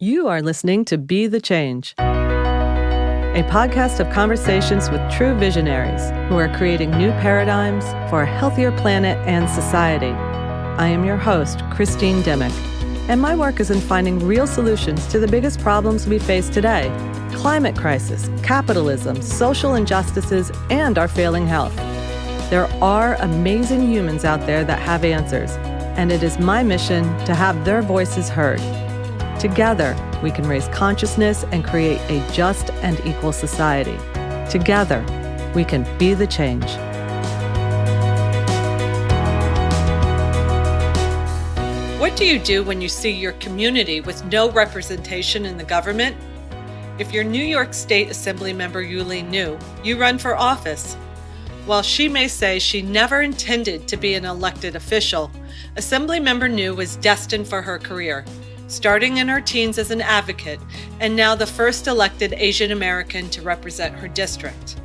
You are listening to Be the Change, a podcast of conversations with true visionaries who are creating new paradigms for a healthier planet and society. I am your host, Christine Dimick, and my work is in finding real solutions to the biggest problems we face today: climate crisis, capitalism, social injustices, and our failing health. There are amazing humans out there that have answers, and it is my mission to have their voices heard. Together, we can raise consciousness and create a just and equal society. Together, we can be the change. What do you do when you see your community with no representation in the government? If you're New York State Assemblymember Yuh-Line Niou, you run for office. While she may say she never intended to be an elected official, Assemblymember Niou was destined for her career, starting in her teens as an advocate, and now the first elected Asian American to represent her district.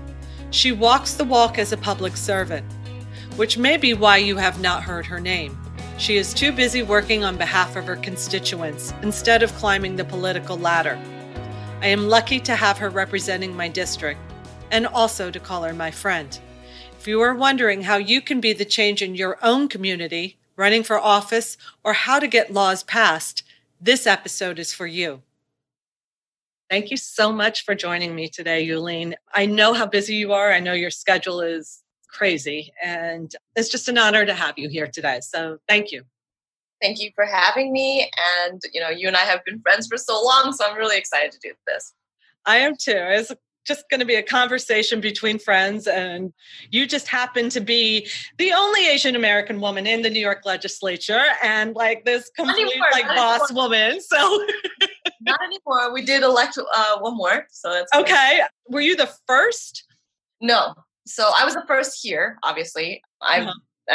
She walks the walk as a public servant, which may be why you have not heard her name. She is too busy working on behalf of her constituents instead of climbing the political ladder. I am lucky to have her representing my district, and also to call her my friend. If you are wondering how you can be the change in your own community, running for office, or how to get laws passed, this episode is for you. Thank you so much for joining me today, Yuh-Line. I know how busy you are. I know your schedule is crazy, and it's just an honor to have you here today. So thank you. Thank you for having me. And, you and I have been friends for so long, so I'm really excited to do this. I am too. It's just going to be a conversation between friends, and you just happen to be the only Asian American woman in the New York legislature, and this complete boss woman. So not anymore. We did elect one more, so that's okay. Good. Were you the first? No. So I was the first here. Obviously, I'm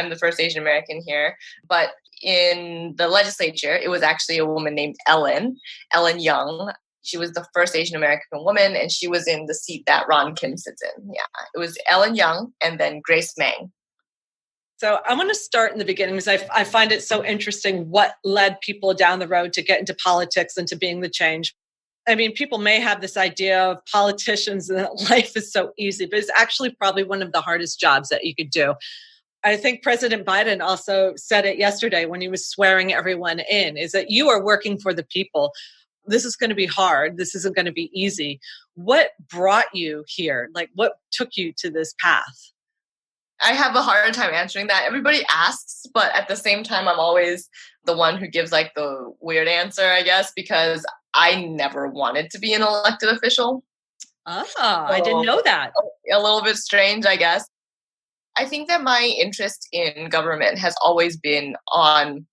the first Asian American here, but in the legislature, it was actually a woman named Ellen Young. She was the first Asian American woman, and she was in the seat that Ron Kim sits in. Yeah, it was Ellen Young and then Grace Meng. So I want to start in the beginning because I find it so interesting what led people down the road to get into politics and to being the change. I mean, people may have this idea of politicians and that life is so easy, but it's actually probably one of the hardest jobs that you could do. I think President Biden also said it yesterday when he was swearing everyone in, is that you are working for the people. This is going to be hard. This isn't going to be easy. What brought you here? What took you to this path? I have a hard time answering that. Everybody asks, but at the same time, I'm always the one who gives the weird answer, I guess, because I never wanted to be an elected official. I didn't know that. A little bit strange, I guess. I think that my interest in government has always been on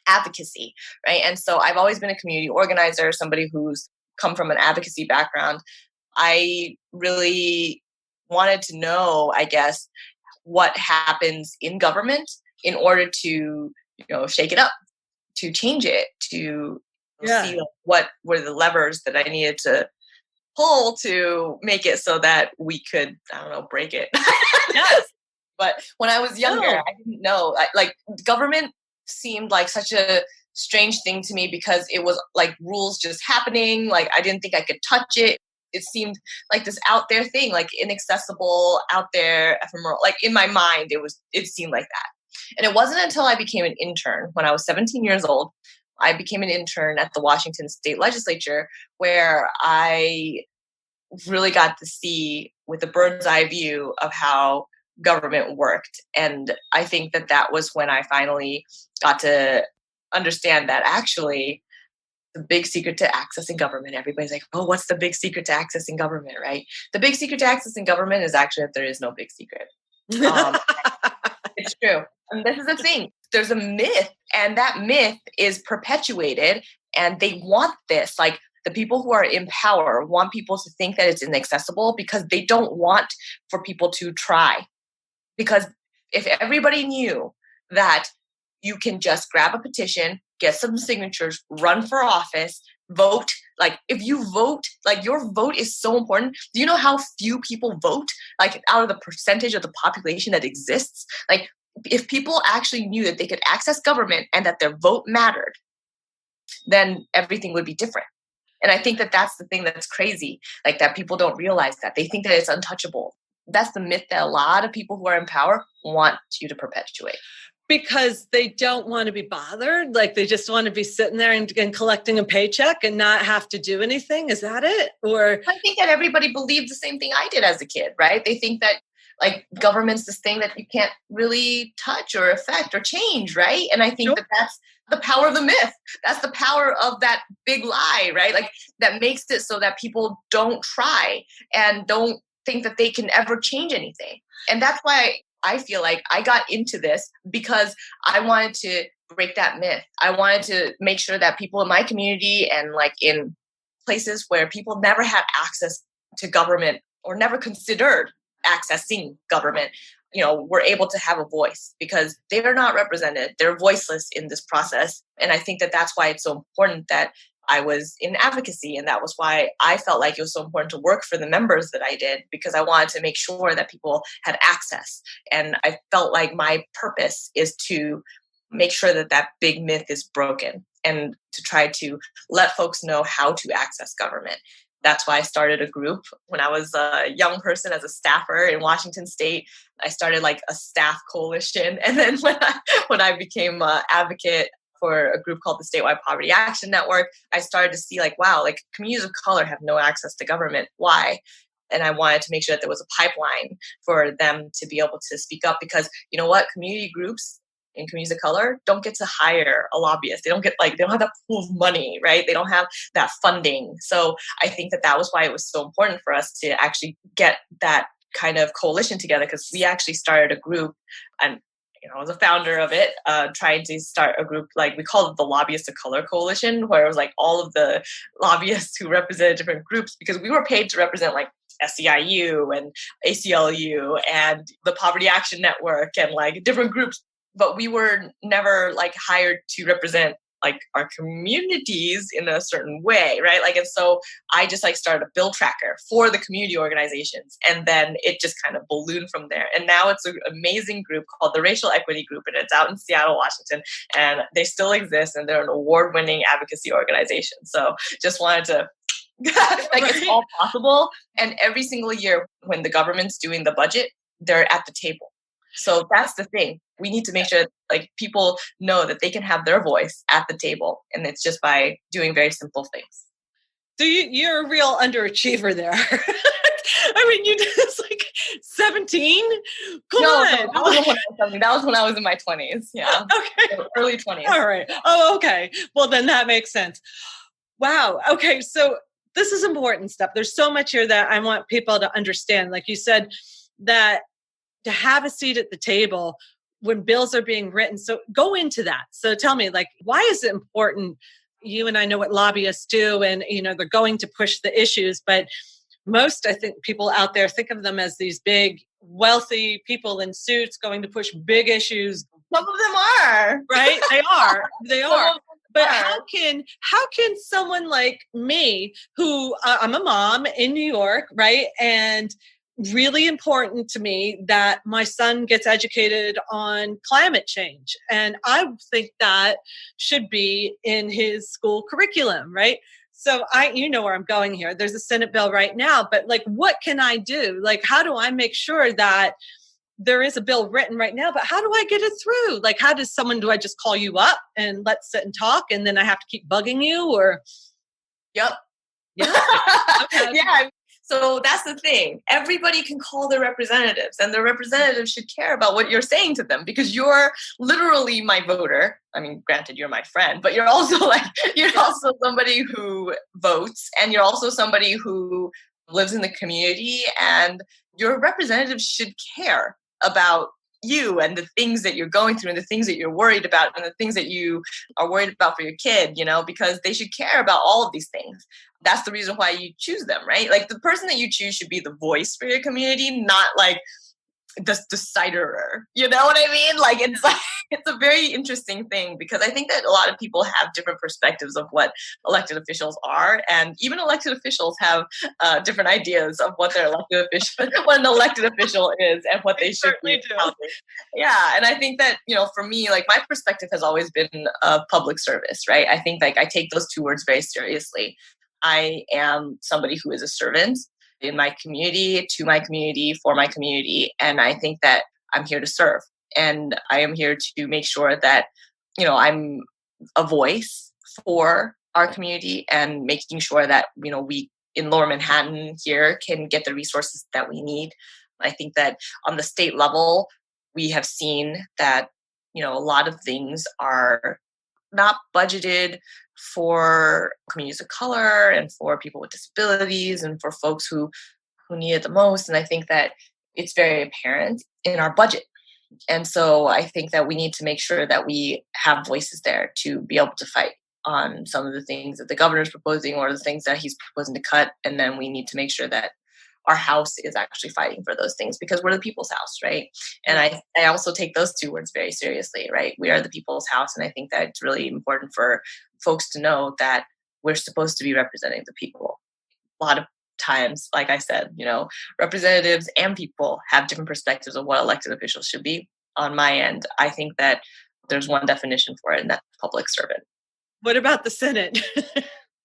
advocacy, right? And so I've always been a community organizer, somebody who's come from an advocacy background. I really wanted to know, I guess, what happens in government in order to, shake it up, to change it, to see what were the levers that I needed to pull to make it so that we could, break it. Yes. But when I was younger, I didn't know. Government seemed like such a strange thing to me because it was rules just happening. I didn't think I could touch it. It seemed like this out there thing, inaccessible, out there, ephemeral. In my mind, it seemed like that. And it wasn't until I became an intern when I was 17 years old. I became an intern at the Washington State Legislature, where I really got to see with a bird's eye view of how government worked. And I think that was when I finally got to understand that actually the big secret to accessing government, everybody's like, oh, what's the big secret to accessing government, right? The big secret to accessing government is actually that there is no big secret. It's true. And this is the thing. There's a myth, and that myth is perpetuated, and they want this. The people who are in power want people to think that it's inaccessible because they don't want for people to try. Because if everybody knew that you can just grab a petition, get some signatures, run for office, vote, if you vote, your vote is so important. Do you know how few people vote? Out of the percentage of the population that exists? If people actually knew that they could access government and that their vote mattered, then everything would be different. And I think that that's the thing that's crazy, like that people don't realize that. They think that it's untouchable. That's the myth that a lot of people who are in power want you to perpetuate. Because they don't want to be bothered? Like they just want to be sitting there and collecting a paycheck and not have to do anything? Is that it? Or I think that everybody believed the same thing I did as a kid, right? They think that like government's this thing that you can't really touch or affect or change, right? And I think that that's the power of the myth. That's the power of that big lie, right? Like that makes it so that people don't try and don't think that they can ever change anything. And that's why I feel like I got into this, because I wanted to break that myth. I wanted to make sure that people in my community and like in places where people never had access to government or never considered accessing government, were able to have a voice, because they're not represented. They're voiceless in this process. And I think that that's why it's so important that I was in advocacy. And that was why I felt like it was so important to work for the members that I did, because I wanted to make sure that people had access. And I felt like my purpose is to make sure that that big myth is broken and to try to let folks know how to access government. That's why I started a group when I was a young person as a staffer in Washington State. I started like a staff coalition. And then when I became an advocate for a group called the Statewide Poverty Action Network, I started to see like, wow, like communities of color have no access to government. Why? And I wanted to make sure that there was a pipeline for them to be able to speak up, because you know what? Community groups in communities of color don't get to hire a lobbyist. They don't have that pool of money, right? They don't have that funding. So I think that was why it was so important for us to actually get that kind of coalition together, because we actually started a group, and I was a founder of it, trying to start a group, like we called it the Lobbyists of Color Coalition, where it was like all of the lobbyists who represented different groups, because we were paid to represent like SEIU and ACLU and the Poverty Action Network and like different groups. But we were never like hired to represent like our communities in a certain way, right? Like, and so I just like started a bill tracker for the community organizations, and then it just kind of ballooned from there. And now it's an amazing group called the Racial Equity Group, and it's out in Seattle, Washington, and they still exist, and they're an award-winning advocacy organization. So just wanted to it's all possible. And every single year when the government's doing the budget, they're at the table. So that's the thing. We need to make sure like people know that they can have their voice at the table. And it's just by doing very simple things. So you're a real underachiever there. I mean, you did this like 17? Come on. That was when I was in my 20s. Yeah. Okay. So early 20s. All right. Oh, okay. Well, then that makes sense. Wow. Okay. So this is important stuff. There's so much here that I want people to understand. Like you said, that to have a seat at the table when bills are being written. So go into that. So tell me, like, why is it important? You and I know what lobbyists do, and, they're going to push the issues, but most, I think, people out there think of them as these big, wealthy people in suits going to push big issues. Some of them are. Right? They are. But how can someone like me, who I'm a mom in New York, right? And really important to me that my son gets educated on climate change. And I think that should be in his school curriculum, right? So you know where I'm going here. There's a Senate bill right now, but like, what can I do? Like, how do I make sure that there is a bill written right now, but how do I get it through? Like, do I just call you up and let's sit and talk, and then I have to keep bugging you, or? Yep. Yeah. Okay. Yeah. So that's the thing. Everybody can call their representatives, and their representatives should care about what you're saying to them, because you're literally my voter. I mean, granted, you're my friend, but you're also also somebody who votes, and you're also somebody who lives in the community, and your representatives should care about you and the things that you're going through and the things that you're worried about and the things that you are worried about for your kid, because they should care about all of these things. That's the reason why you choose them, right? Like the person that you choose should be the voice for your community, not like the deciderer. You know what I mean? Like it's a very interesting thing, because I think that a lot of people have different perspectives of what elected officials are, and even elected officials have different ideas of what what an elected official is and what they should be. Yeah, and I think that for me, like my perspective has always been public service, right? I think like I take those two words very seriously. I am somebody who is a servant in my community, to my community, for my community. And I think that I'm here to serve. And I am here to make sure that, I'm a voice for our community and making sure that, we in Lower Manhattan here can get the resources that we need. I think that on the state level, we have seen that, a lot of things are not budgeted for communities of color and for people with disabilities and for folks who need it the most. And I think that it's very apparent in our budget. And so I think that we need to make sure that we have voices there to be able to fight on some of the things that the governor's proposing or the things that he's proposing to cut. And then we need to make sure that our house is actually fighting for those things because we're the people's house, right? And I also take those two words very seriously, right? We are the people's house. And I think that it's really important for folks to know that we're supposed to be representing the people. A lot of times, like I said, representatives and people have different perspectives of what elected officials should be. On my end, I think that there's one definition for it, and that's public servant. What about the Senate?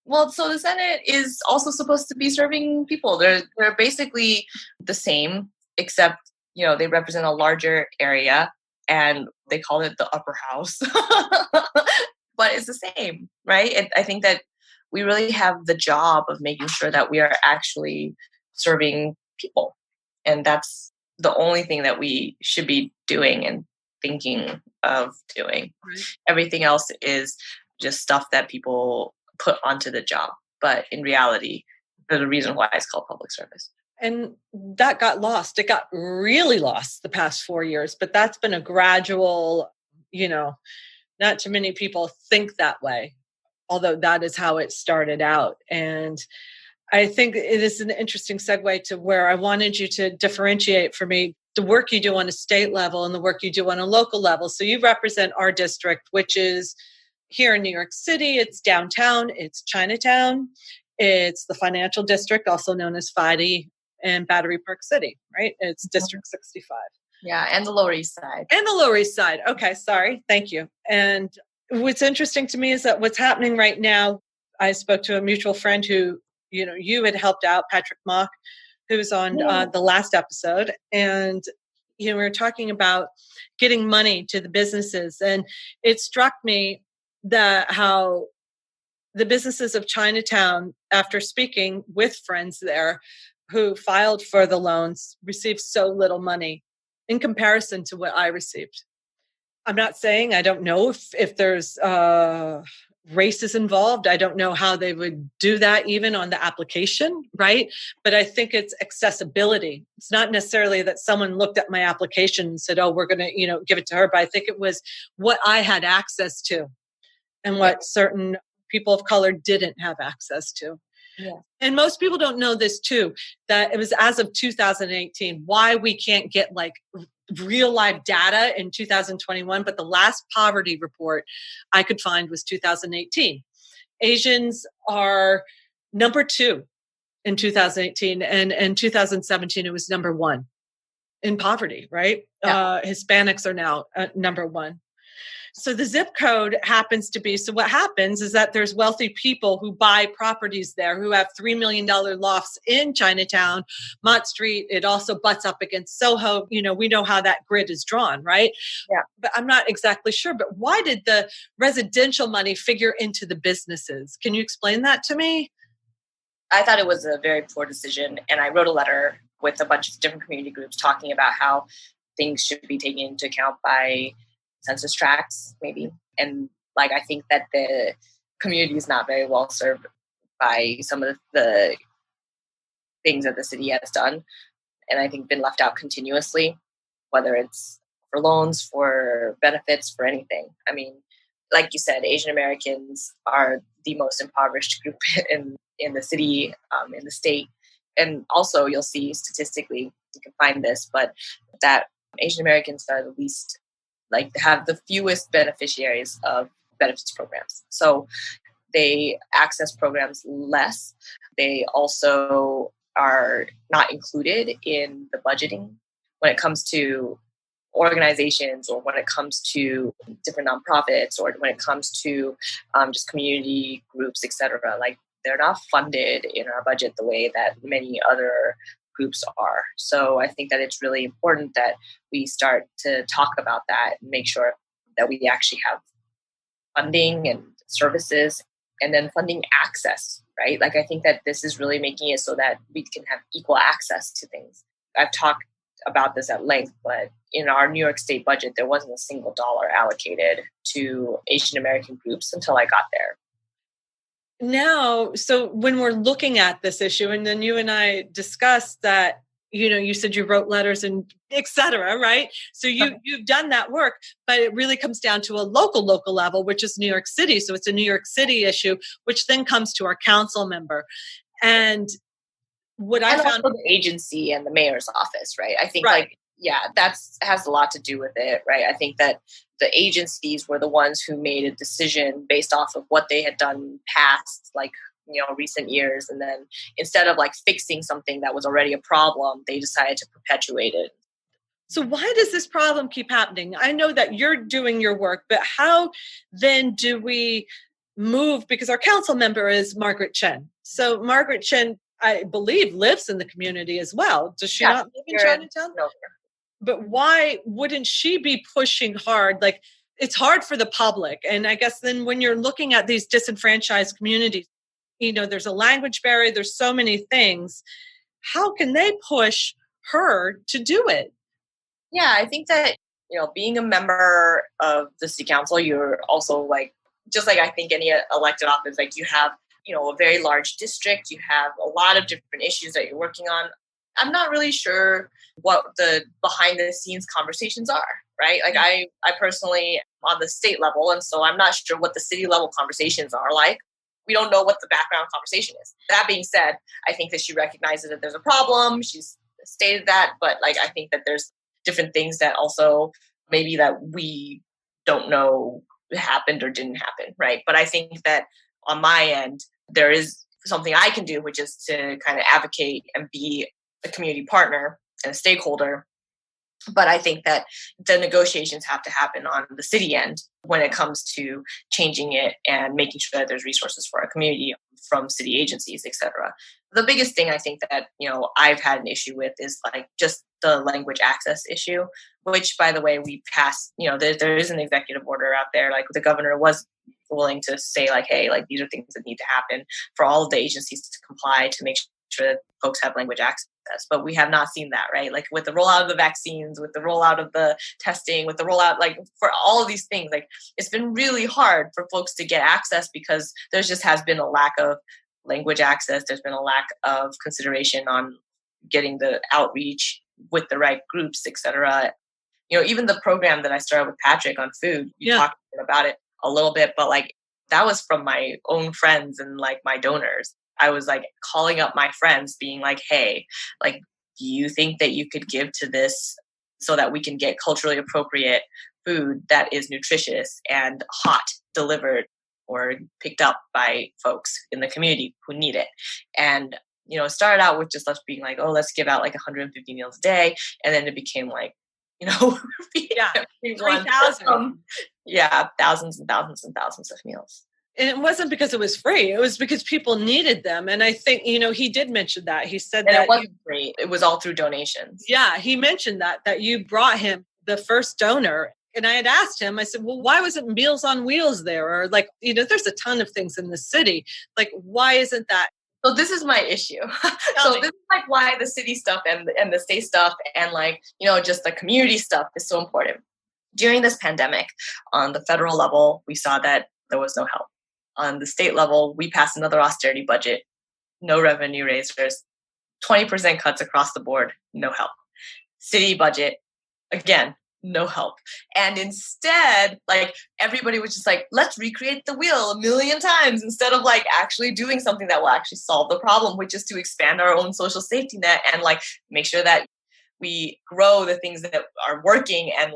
Well, so the Senate is also supposed to be serving people. They're basically the same, except, they represent a larger area and they call it the upper house. But it's the same, right? And I think that we really have the job of making sure that we are actually serving people. And that's the only thing that we should be doing and thinking of doing. Right. Everything else is just stuff that people put onto the job. But in reality, there's a reason why it's called public service. And that got lost. It got really lost the past 4 years, but that's been a gradual, not too many people think that way, although that is how it started out. And I think it is an interesting segue to where I wanted you to differentiate for me the work you do on a state level and the work you do on a local level. So you represent our district, which is here in New York City. It's downtown, it's Chinatown, it's the financial district, also known as FIDE, and Battery Park City, right? It's District 65. Yeah, and the Lower East Side. And the Lower East Side. Okay, sorry. Thank you. And what's interesting to me is that what's happening right now, I spoke to a mutual friend who, you had helped out, Patrick Mock, who's on the last episode. And, we were talking about getting money to the businesses. And it struck me that how the businesses of Chinatown, after speaking with friends there who filed for the loans, received so little money in comparison to what I received. I'm not saying I don't know if there's races involved. I don't know how they would do that even on the application, right? But I think it's accessibility. It's not necessarily that someone looked at my application and said, oh, we're going to, give it to her. But I think it was what I had access to and what certain people of color didn't have access to. Yeah. And most people don't know this too, that it was as of 2018, why we can't get like real live data in 2021. But the last poverty report I could find was 2018. Asians are number 2 in 2018. And in 2017, it was number 1 in poverty, right? Yeah. Hispanics are now number 1. So the zip code happens to be, so what happens is that there's wealthy people who buy properties there who have $3 million lofts in Chinatown, Mott Street. It also butts up against Soho. We know how that grid is drawn, right? Yeah. But I'm not exactly sure. But why did the residential money figure into the businesses? Can you explain that to me? I thought it was a very poor decision. And I wrote a letter with a bunch of different community groups talking about how things should be taken into account by census tracts, maybe. And I think that the community is not very well served by some of the things that the city has done. And I think been left out continuously, whether it's for loans, for benefits, for anything. I mean, like you said, Asian Americans are the most impoverished group in the city, in the state. And also you'll see statistically, you can find this, but that Asian Americans are the least have the fewest beneficiaries of benefits programs. So they access programs less. They also are not included in the budgeting when it comes to organizations or when it comes to different nonprofits or when it comes to just community groups, etc. they're not funded in our budget the way that many other groups are. So I think that it's really important that we start to talk about that and make sure that we actually have funding and services and then funding access, right? Like I think that this is really making it so that we can have equal access to things. I've talked about this at length, but in our New York State budget, there wasn't a single dollar allocated to Asian American groups until I got there. Now, so when we're looking at this issue, and then you and I discussed that, you said you wrote letters and et cetera, right? So you've done that work, but it really comes down to a local level, which is New York City. So it's a New York City issue, which then comes to our council member. And what I found, also the agency and the mayor's office, right? I think that has a lot to do with it, right? I think that the agencies were the ones who made a decision based off of what they had done past, recent years. And then instead of fixing something that was already a problem, they decided to perpetuate it. So why does this problem keep happening? I know that you're doing your work, but how then do we move? Because our council member is Margaret Chen. So Margaret Chen, I believe, lives in the community as well. Does she not live in Chinatown? No. But why wouldn't she be pushing hard? It's hard for the public. And I guess then when you're looking at these disenfranchised communities, there's a language barrier, there's so many things. How can they push her to do it? Yeah, I think that, being a member of the city council, you're also just like I think any elected office, you have, a very large district, you have a lot of different issues that you're working on. I'm not really sure what the behind the scenes conversations are, right? I personally on the state level, and so I'm not sure what the city level conversations are like. We don't know what the background conversation is. That being said, I think that she recognizes that there's a problem. She's stated that, but I think that there's different things that also maybe that we don't know happened or didn't happen, right? But I think that on my end, there is something I can do, which is to kind of advocate and be a community partner and a stakeholder. But I think that the negotiations have to happen on the city end when it comes to changing it and making sure that there's resources for our community from city agencies, et cetera. The biggest thing I think that, I've had an issue with is just the language access issue, which, by the way, we passed, there is an executive order out there. The governor was willing to say hey, these are things that need to happen for all of the agencies to comply to make sure that folks have language access. But we have not seen that, right? With the rollout of the vaccines, with the rollout of the testing, with the rollout, for all of these things, it's been really hard for folks to get access because there just has been a lack of language access. There's been a lack of consideration on getting the outreach with the right groups, et cetera. Even the program that I started with Patrick on food, we talked about it a little bit, but that was from my own friends and my donors. I was calling up my friends being hey, do you think that you could give to this so that we can get culturally appropriate food that is nutritious and hot delivered or picked up by folks in the community who need it? And, it started out with just us being let's give out 150 meals a day. And then it became 3,000. Thousands and thousands and thousands of meals. And it wasn't because it was free. It was because people needed them. And I think, he did mention that. He said that it wasn't free. It was all through donations. Yeah, he mentioned that you brought him the first donor. And I had asked him, I said, well, why wasn't Meals on Wheels there? Or there's a ton of things in the city. Why isn't that? So this is my issue. So this is why the city stuff and the state stuff and just the community stuff is so important. During this pandemic, on the federal level, we saw that there was no help. On the state level, we passed another austerity budget, no revenue raisers, 20% cuts across the board, no help. City budget, again, no help. And instead, everybody was just let's recreate the wheel a million times instead of actually doing something that will actually solve the problem, which is to expand our own social safety net and make sure that we grow the things that are working and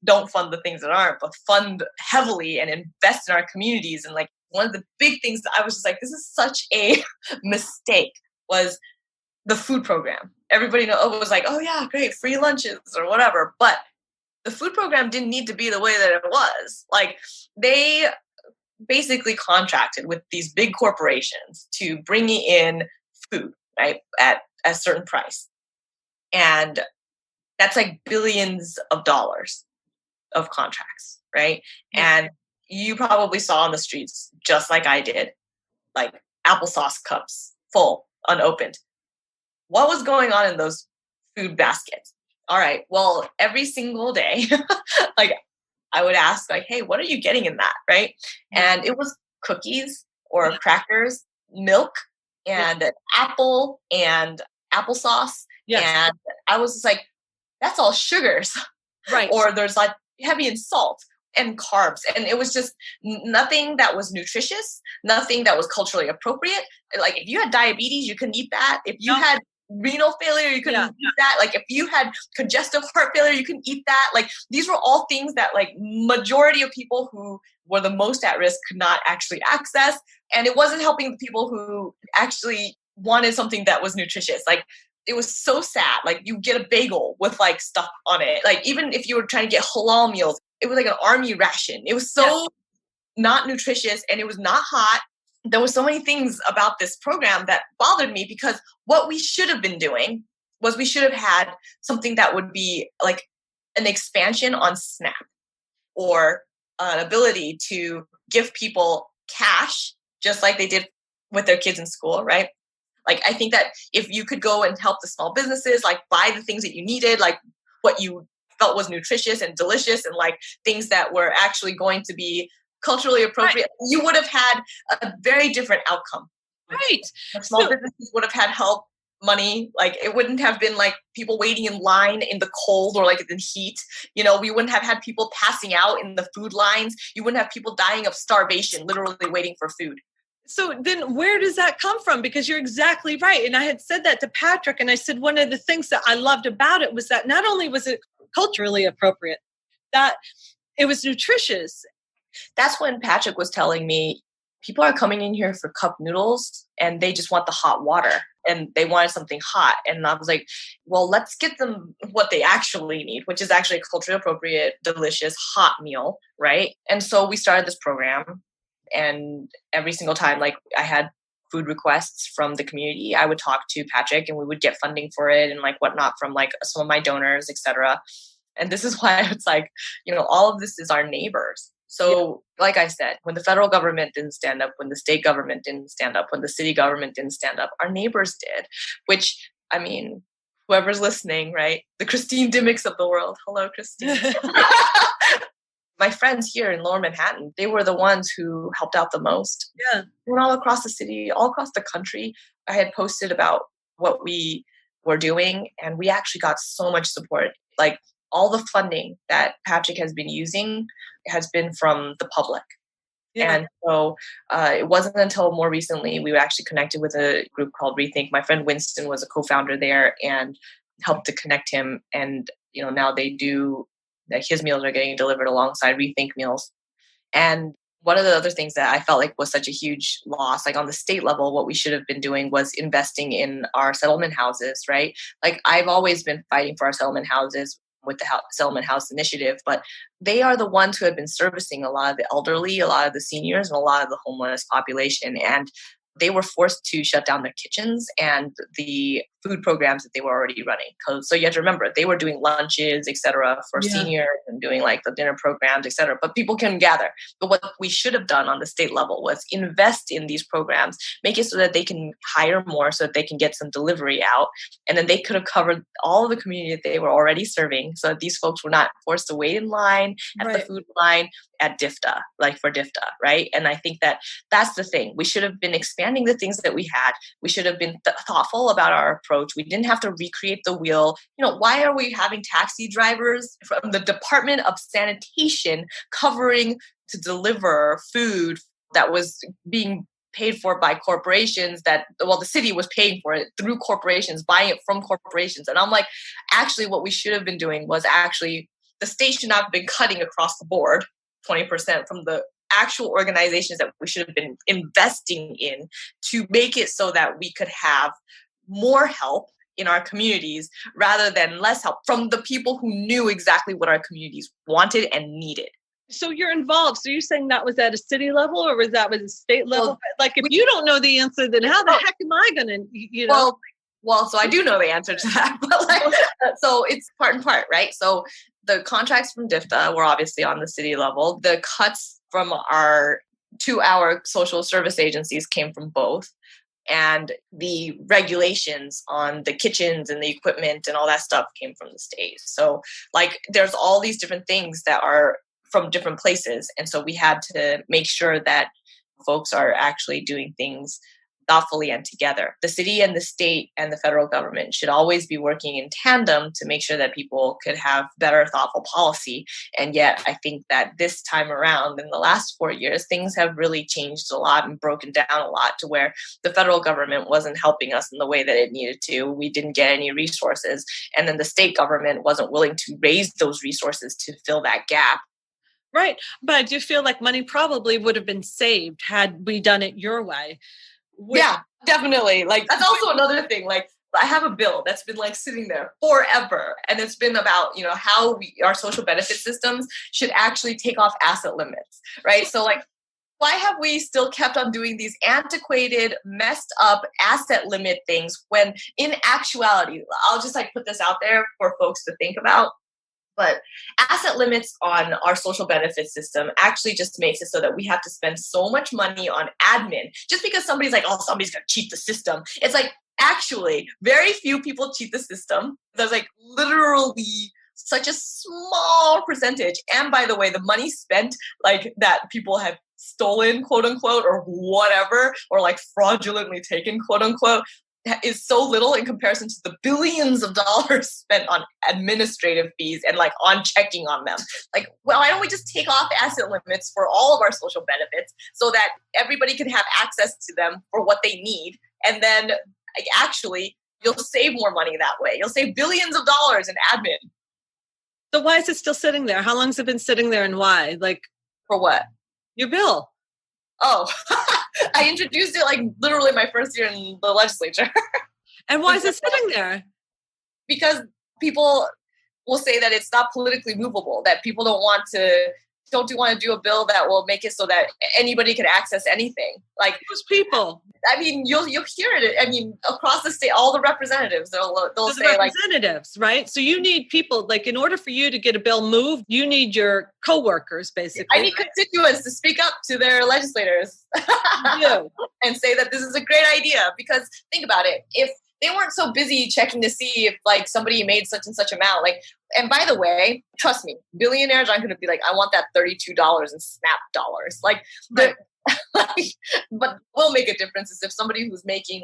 don't fund the things that aren't, but fund heavily and invest in our communities. And one of the big things that I was just this is such a mistake was the food program. Everybody was oh yeah, great, free lunches or whatever. But the food program didn't need to be the way that it was. They basically contracted with these big corporations to bring in food, right, at a certain price. And that's like billions of dollars of contracts, right? Yeah. And you probably saw on the streets, just like I did, like applesauce cups full, unopened. What was going on in those food baskets? All right, well, every single day, like I would ask, like, hey, what are you getting in that, right? And it was cookies or crackers, milk, and an apple and applesauce. Yes. And I was just like, that's all sugars. Right. Or there's like heavy in salt and carbs. And it was just nothing that was nutritious, nothing that was culturally appropriate. Like if you had diabetes, you couldn't eat that. If you had renal failure, you couldn't eat that. Like if you had congestive heart failure, you couldn't eat that. Like these were all things that like majority of people who were the most at risk could not actually access. And it wasn't helping the people who actually wanted something that was nutritious. Like it was so sad. Like you get a bagel with like stuff on it. Like even if you were trying to get halal meals, it was like an army ration. It was so not nutritious and it was not hot. There were so many things about this program that bothered me because what we should have been doing was we should have had something that would be like an expansion on SNAP or an ability to give people cash just like they did with their kids in school, right? Like, I think that if you could go and help the small businesses, like buy the things that you needed, like what you felt was nutritious and delicious and like things that were actually going to be culturally appropriate, you would have had a very different outcome. Right. The small businesses would have had help, money. Like it wouldn't have been like people waiting in line in the cold or like in heat. You know, we wouldn't have had people passing out in the food lines. You wouldn't have people dying of starvation, literally waiting for food. So then where does that come from? Because you're exactly right. And I had said that to Patrick, and I said one of the things that I loved about it was that not only was it culturally appropriate, that it was nutritious. That's when Patrick was telling me, people are coming in here for cup noodles and they just want the hot water and they wanted something hot. And I was like, well, let's get them what they actually need, which is actually a culturally appropriate, delicious, hot meal, right? And so we started this program. And every single time, like I had food requests from the community, I would talk to Patrick and we would get funding for it and like whatnot from like some of my donors, etc. And this is why it's like, you know, all of this is our neighbors. So like I said, when the federal government didn't stand up, when the state government didn't stand up, when the city government didn't stand up, our neighbors did, which, I mean, whoever's listening, right? The Christine Dimmicks of the world. Hello, Christine. My friends here in Lower Manhattan, they were the ones who helped out the most. Yeah. And all across the city, all across the country, I had posted about what we were doing, and we actually got so much support. Like all the funding that Patrick has been using has been from the public. Yeah. And so it wasn't until more recently we actually connected with a group called Rethink. My friend Winston was a co-founder there and helped to connect him. And, you know, now they do, like his meals are getting delivered alongside Rethink meals. And one of the other things that I felt like was such a huge loss, like on the state level, what we should have been doing was investing in our settlement houses, right? Like I've always been fighting for our settlement houses with the Settlement House Initiative, but they are the ones who have been servicing a lot of the elderly, a lot of the seniors, and a lot of the homeless population. And they were forced to shut down their kitchens and the food programs that they were already running. So you have to remember, they were doing lunches, et cetera, for seniors and doing like the dinner programs, et cetera. But people can gather. But what we should have done on the state level was invest in these programs, make it so that they can hire more, so that they can get some delivery out. And then they could have covered all of the community that they were already serving, so that these folks were not forced to wait in line at the food line at DFTA, like for DFTA, right? And I think that that's the thing. We should have been expanding the things that we had. We should have been thoughtful about our approach. We didn't have to recreate the wheel. You know, why are we having taxi drivers from the Department of Sanitation covering to deliver food that was being paid for by corporations that, well, the city was paying for it through corporations, buying it from corporations. And I'm like, actually what we should have been doing was actually, the state should not have been cutting across the board 20% from the actual organizations that we should have been investing in to make it so that we could have more help in our communities rather than less help from the people who knew exactly what our communities wanted and needed. So you're involved. So you're saying that was at a city level or was that at a state level? Well, like if you don't know the answer, then how the heck am I going to, Well, so I do know the answer to that, but so it's part and part, right? So the contracts from DIFTA were obviously on the city level. The cuts from our 2-hour social service agencies came from both. And the regulations on the kitchens and the equipment and all that stuff came from the state. So there's all these different things that are from different places. And so we had to make sure that folks are actually doing things thoughtfully and together. The city and the state and the federal government should always be working in tandem to make sure that people could have better, thoughtful policy. And yet, I think that this time around, in the last 4 years, things have really changed a lot and broken down a lot to where the federal government wasn't helping us in the way that it needed to. We didn't get any resources. And then the state government wasn't willing to raise those resources to fill that gap. Right. But I do feel like money probably would have been saved had we done it your way. Yeah, definitely. That's also another thing. I have a bill that's been sitting there forever. And it's been about, how our social benefit systems should actually take off asset limits, right? So why have we still kept on doing these antiquated, messed up asset limit things when in actuality, I'll just put this out there for folks to think about. But asset limits on our social benefit system actually just makes it so that we have to spend so much money on admin just because somebody's somebody's going to cheat the system. It's actually very few people cheat the system. There's literally such a small percentage. And by the way, the money spent that people have stolen, quote unquote, or whatever, or fraudulently taken, quote unquote, is so little in comparison to the billions of dollars spent on administrative fees and on checking on them. Why don't we just take off asset limits for all of our social benefits so that everybody can have access to them for what they need? And then actually you'll save more money that way. You'll save billions of dollars in admin. So why is it still sitting there? How long has it been sitting there and why? For what? Your bill. Oh, I introduced it literally my first year in the legislature. And why is it sitting there? Because people will say that it's not politically movable, that people don't want to do a bill that will make it so that anybody can access anything. Who's people? I mean, you'll hear it. I mean, across the state, all the representatives, they'll say representatives, right? So you need people, in order for you to get a bill moved, you need your coworkers, basically. I need constituents to speak up to their legislators and say that this is a great idea. Because think about it. If they weren't so busy checking to see if somebody made such and such amount, and by the way, trust me, billionaires aren't going to be I want that $32 in snap dollars. Right. But will make a difference is if somebody who's making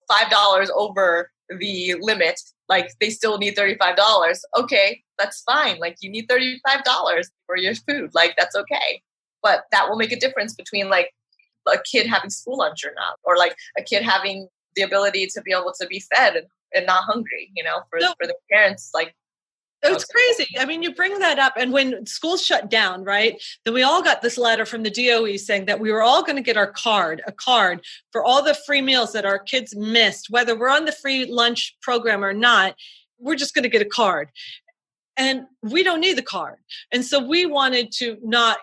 $5 over the limit, they still need $35. Okay, that's fine. You need $35 for your food. That's okay. But that will make a difference between a kid having school lunch or not, or a kid having the ability to be able to be fed and not hungry, for the parents. It's crazy. I mean, you bring that up. And when schools shut down, right, then we all got this letter from the DOE saying that we were all going to get a card for all the free meals that our kids missed, whether we're on the free lunch program or not, we're just going to get a card. And we don't need the card. And so we wanted to not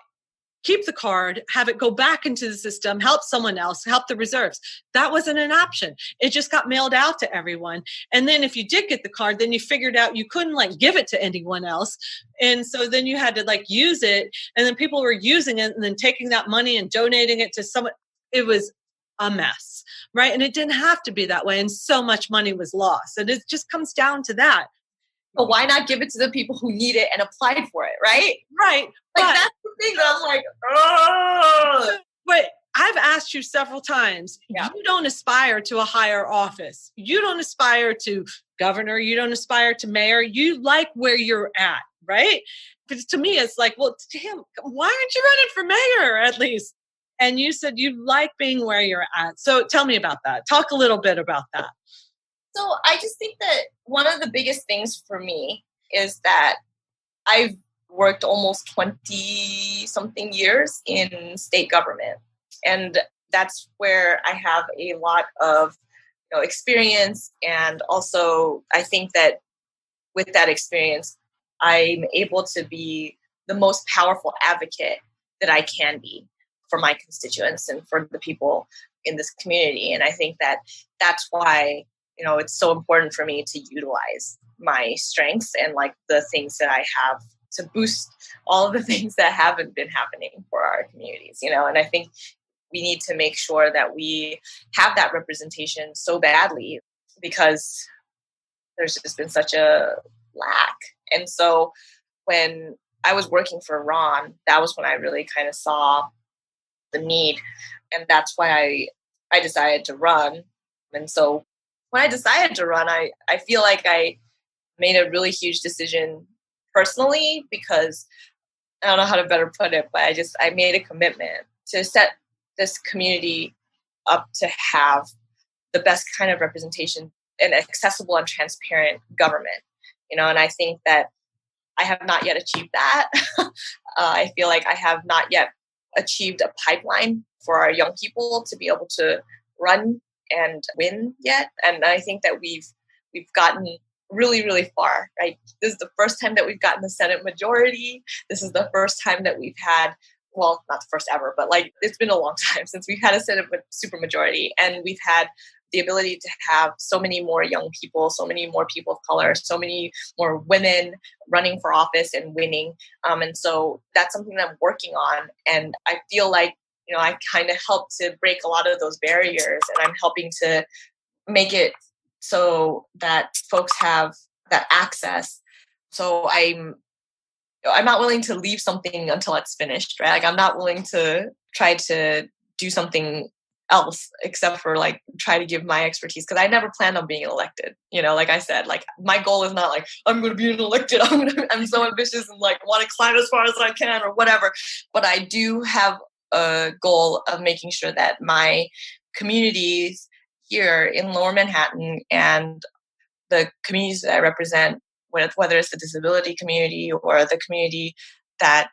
keep the card, have it go back into the system, help someone else, help the reserves. That wasn't an option. It just got mailed out to everyone. And then if you did get the card, then you figured out you couldn't give it to anyone else. And so then you had to use it. And then people were using it and then taking that money and donating it to someone. It was a mess, right? And it didn't have to be that way. And so much money was lost. And it just comes down to that. But why not give it to the people who need it and applied for it, right? Right. That's the thing that I'm oh. But I've asked you several times, You don't aspire to a higher office. You don't aspire to governor. You don't aspire to mayor. You like where you're at, right? Because to me, it's well, damn, why aren't you running for mayor at least? And you said you like being where you're at. So tell me about that. Talk a little bit about that. So I just think that one of the biggest things for me is that I've worked almost 20 something years in state government. And that's where I have a lot of experience. And also I think that with that experience, I'm able to be the most powerful advocate that I can be for my constituents and for the people in this community. And I think that that's why, it's so important for me to utilize my strengths and like the things that I have to boost all of the things that haven't been happening for our communities, and I think we need to make sure that we have that representation so badly because there's just been such a lack. And so when I was working for Ron, that was when I really kind of saw the need. And that's why I decided to run. And so when I decided to run, I feel like I made a really huge decision personally because I don't know how to better put it, but I made a commitment to set this community up to have the best kind of representation and accessible and transparent government, and I think that I have not yet achieved that. I feel like I have not yet achieved a pipeline for our young people to be able to run and win yet. And I think that we've gotten really, really far, right? This is the first time that we've gotten the Senate majority. This is the first time that we've had, well, not the first ever, but like it's been a long time since we've had a Senate supermajority. And we've had the ability to have so many more young people, so many more people of color, so many more women running for office and winning. And so that's something that I'm working on. And I feel like, I kind of helped to break a lot of those barriers, and I'm helping to make it so that folks have that access. So I'm not willing to leave something until it's finished, right? Like I'm not willing to try to do something else except for like try to give my expertise, because I never planned on being elected. Like I said, like my goal is not like I'm going to be elected. I'm so ambitious and like want to climb as far as I can or whatever. But I do have a goal of making sure that my communities here in Lower Manhattan and the communities that I represent, whether it's the disability community or the community that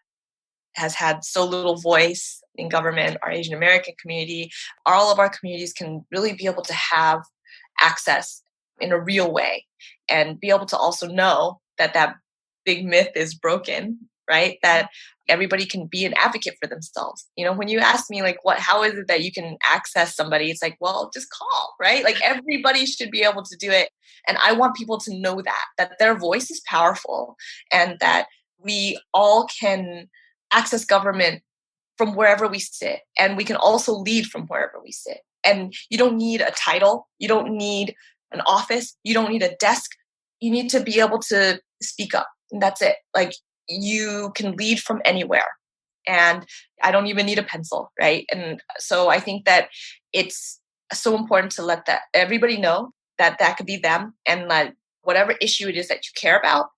has had so little voice in government, our Asian American community, all of our communities can really be able to have access in a real way and be able to also know that that big myth is broken, right? That everybody can be an advocate for themselves. When you ask me like, how is it that you can access somebody? It's like, well, just call, right? Like everybody should be able to do it. And I want people to know that their voice is powerful and that we all can access government from wherever we sit. And we can also lead from wherever we sit. And you don't need a title. You don't need an office. You don't need a desk. You need to be able to speak up. And that's it. Like you can lead from anywhere. And I don't even need a pencil, right? And so I think that it's so important to let that everybody know that that could be them, and that whatever issue it is that you care about,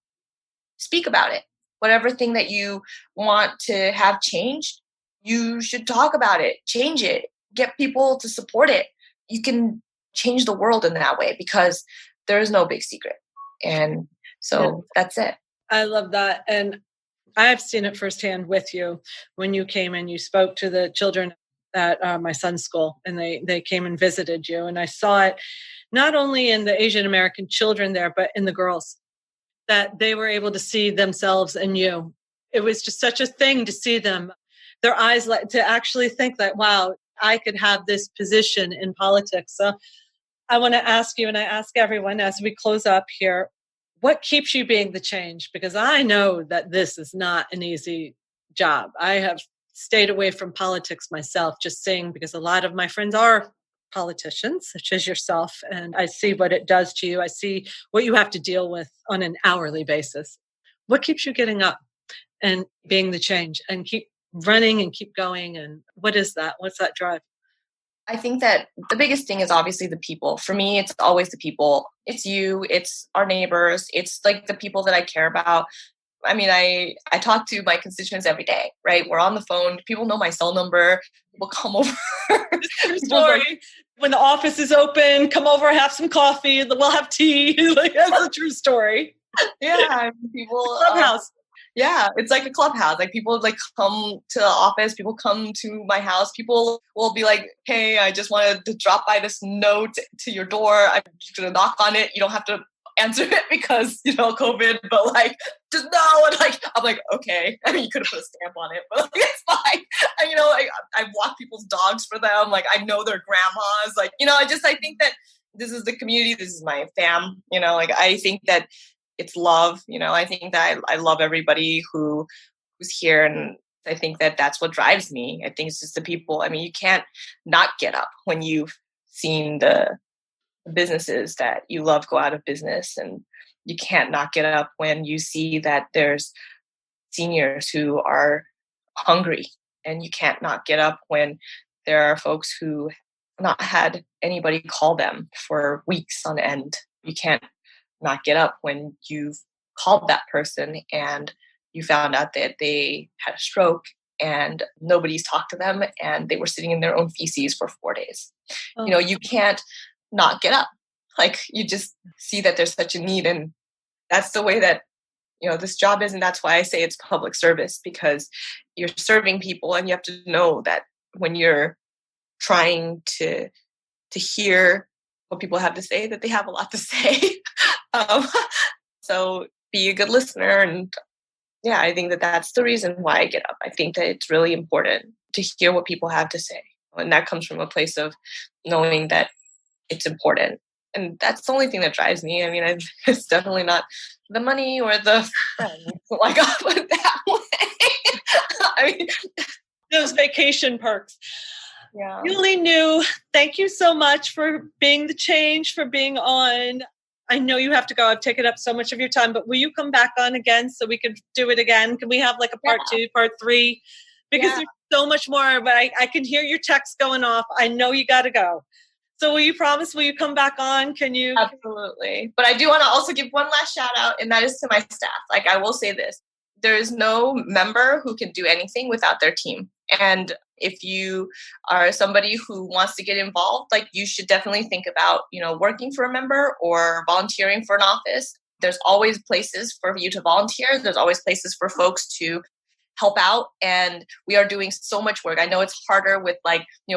speak about it. Whatever thing that you want to have changed, you should talk about it, change it, get people to support it. You can change the world in that way because there is no big secret. And so that's it. I love that. And I've seen it firsthand with you when you came and you spoke to the children at my son's school, and they came and visited you. And I saw it not only in the Asian American children there, but in the girls, that they were able to see themselves in you. It was just such a thing to see them, their eyes, to actually think that, wow, I could have this position in politics. So I want to ask you, and I ask everyone as we close up here, what keeps you being the change? Because I know that this is not an easy job. I have stayed away from politics myself, just saying, because a lot of my friends are politicians, such as yourself, and I see what it does to you. I see what you have to deal with on an hourly basis. What keeps you getting up and being the change and keep running and keep going? And what is that? What's that drive? I think that the biggest thing is obviously the people. For me, it's always the people. It's you, it's our neighbors, it's like the people that I care about. I mean, I talk to my constituents every day, right? We're on the phone. People know my cell number. People come over. Story. Like, when the office is open, come over, have some coffee. We'll have tea. Like, that's a true story. Yeah, people. Clubhouse. Yeah, it's like a clubhouse. Like people like come to the office. People come to my house. People will be like, "Hey, I just wanted to drop by this note to your door. I'm just gonna knock on it. You don't have to answer it because, COVID, but like, just no. And like, I'm like, okay. I mean, you could have put a stamp on it, but like, it's fine. And, I walk people's dogs for them. Like, I know their grandmas. Like, I think that this is the community. This is my fam. Like, I think that it's love. I think that I love everybody who's here. And I think that that's what drives me. I think it's just the people. I mean, you can't not get up when you've seen the businesses that you love go out of business, and you can't not get up when you see that there's seniors who are hungry, and you can't not get up when there are folks who not had anybody call them for weeks on end. You can't not get up when you've called that person and you found out that they had a stroke and nobody's talked to them and they were sitting in their own feces for 4 days. Oh. You can't not get up. Like, you just see that there's such a need, and that's the way that this job is. And that's why I say it's public service, because you're serving people, and you have to know that when you're trying to hear what people have to say, that they have a lot to say. So be a good listener. And yeah, I think that that's the reason why I get up. I think that it's really important to hear what people have to say. And that comes from a place of knowing that it's important. And that's the only thing that drives me. I mean, it's definitely not the money or the friends. Like, I'll put it that way. I mean, those vacation perks. Yeah. Yuh-Line Niou, thank you so much for being the change, for being on. I know you have to go. I've taken up so much of your time, but will you come back on again so we could do it again? Can we have like a part 2, part 3? Because there's so much more, but I can hear your text going off. I know you got to go. So will you come back on? Can you? Absolutely. But I do want to also give one last shout out, and that is to my staff. Like, I will say this, there is no member who can do anything without their team. And if you are somebody who wants to get involved, like, you should definitely think about, working for a member or volunteering for an office. There's always places for you to volunteer. There's always places for folks to help out. And we are doing so much work. I know it's harder with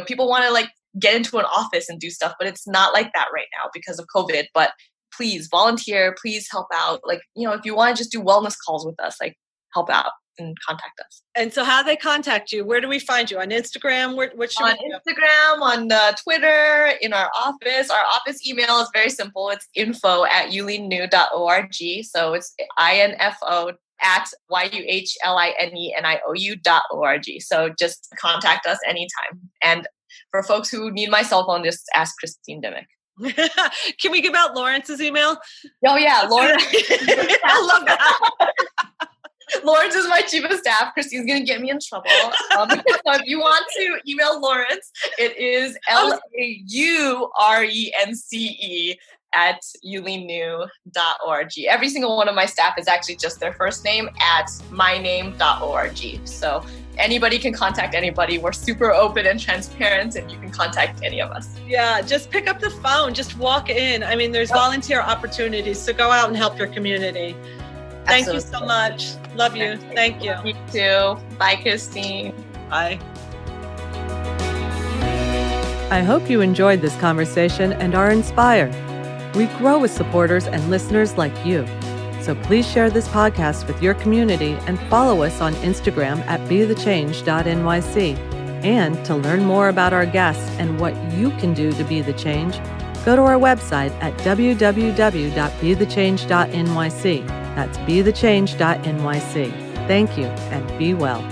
people want to get into an office and do stuff, but it's not like that right now because of COVID. But please volunteer, please help out. If you want to just do wellness calls with us, help out and contact us. And so how do they contact you? Where do we find you? On Instagram? What should on Instagram, on Twitter, in our office. Our office email is very simple. It's info@yuhlineniou.org. So it's info@yuhlineniou.org. So just contact us anytime. And for folks who need my cell phone, just ask Christine Dimick. Can we give out Lawrence's email? Oh yeah, Lawrence. I love that. Lawrence is my chief of staff. Christine's going to get me in trouble. So if you want to email Lawrence, it is laurence@yuhlineniou.org. Every single one of my staff is actually just their first name at myname.org. So anybody can contact anybody. We're super open and transparent, and you can contact any of us. Yeah, just pick up the phone. Just walk in. I mean, there's volunteer opportunities, so go out and help your community. Thank you so much. Love you. Thank you. You too. Bye, Christine. Bye. I hope you enjoyed this conversation and are inspired. We grow with supporters and listeners like you. So please share this podcast with your community and follow us on Instagram at bethechange.nyc. And to learn more about our guests and what you can do to be the change, go to our website at www.bethechange.nyc. That's bethechange.nyc. Thank you and be well.